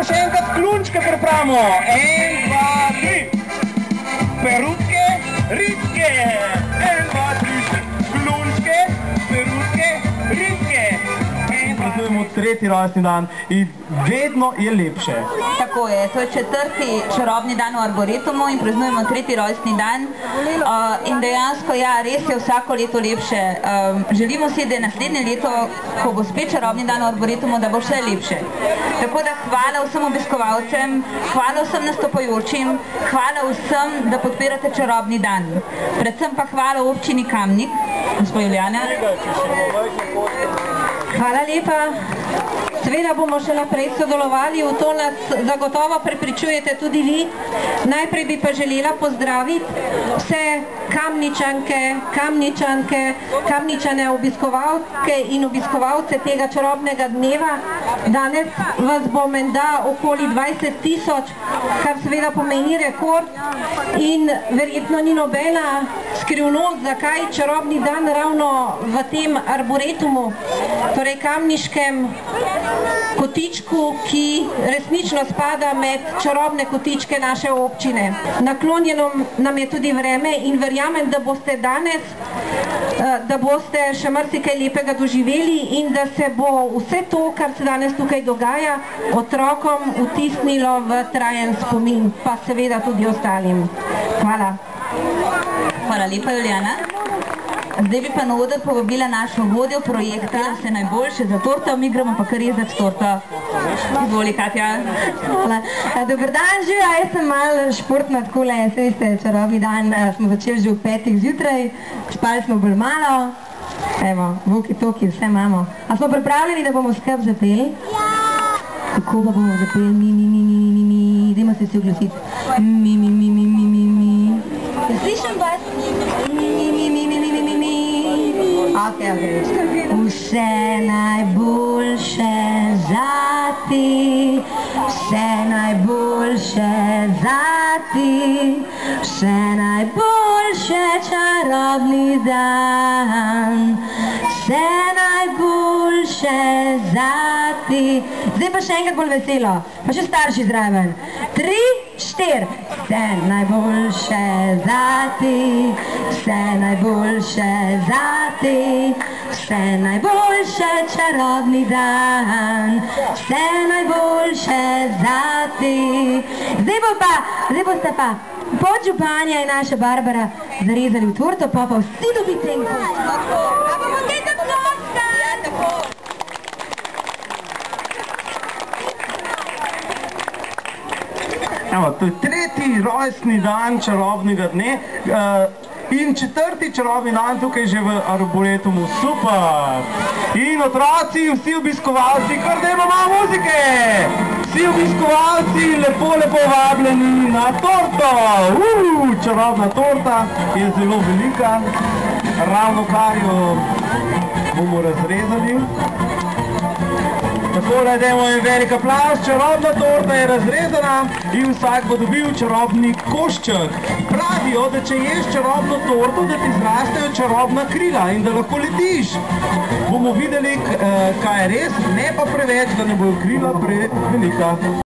pa še enkrat klunčke pripravimo. 1, 2, 3. Perutke, ritke. 1, 2, 3. Klunčke, perutke, ritke. Praznujemo tretji rojstni dan in vedno je lepše. Tako je, to je 4. čarobni dan v Arboretumu in praznujemo tretji rojstni dan. In dejansko, ja, res je vsako leto lepše. Želimo si, da je naslednje leto, ko bo spet čarobni dan v Arboretumu, da bo vse lepše. Tako da hvala vsem obiskovalcem, hvala vsem nastopajočim, hvala vsem, da podpirate čarobni dan. Predvsem pa hvala občini Kamnik, gospod Julijana. Hvala lepa. Seveda bomo še naprej sodelovali, v to nas zagotovo prepričujete tudi vi. Najprej bi pa želela pozdraviti vse Kamničanke, Kamničane, obiskovalke in obiskovalce tega čarobnega dneva. Danes vas bo menda okoli 20 000, kar seveda pomeni rekord in verjetno ni nobena skrivnost, zakaj čarobni dan ravno v tem Arboretumu, torej kamniškem kotičku, ki resnično spada med čarobne kotičke naše občine. Naklonjeno nam je tudi vreme in verjamem, da boste danes, da boste še marsikaj lepega doživeli in da se bo vse to, kar se danes tukaj dogaja, otrokom vtisnilo v trajen spomin, pa seveda tudi ostalim. Hvala. Hvala lepa, Julijana. Zdaj bi pa na oder povabila našo vodjo projekta, vse najboljše za torto, mi gremo pa kar rezati torto. Izvoli, Katja. Hvala. Dober dan, živa, jaz sem malo športna takole, se veste, čarobni dan smo začeli že v 5 zjutraj, spali smo bolj malo, evo, vuki-toki, vse imamo. A smo pripravljeni, da bomo skrb zapeli? Ja! Kako pa bomo zapeli? Mi, dajmo se vsi oglasiti. Mi. Slišam vas? Okay. Vse najboljše zati, vse najboljše zati, vse najboljše čarobni dan, vse najboljše zati. Zdaj pa še enkrat bolj veselo, pa še starši zraven. 3, 4. Vse najboljše zati, vse najboljše zati, vse najboljše čarobni dan, vse najboljše zati. Zdaj boste pa podžupanja in naša Barbara zarezali v torto, pa vsi dobite en kos. Evo, to je tretji rojstni dan čarobnega dne in 4. čarobni dan tukaj že v Arboretumu. Super! In otroci, vsi obiskovalci, kar dajmo malo muzike! Vsi obiskovalci, lepo vabljeni na torto! Čarobna torta je zelo velika, ravno kar jo bomo razrezali. Tako da dajmo en velik aplavz, čarobna torta je razrezana in vsak bo dobil čarobni košček. Pravijo, da če ješ čarobno torto, da ti zrastejo čarobna krila in da lahko letiš. Bomo videli, kaj je res, ne pa preveč, da ne bojo krila prevelika.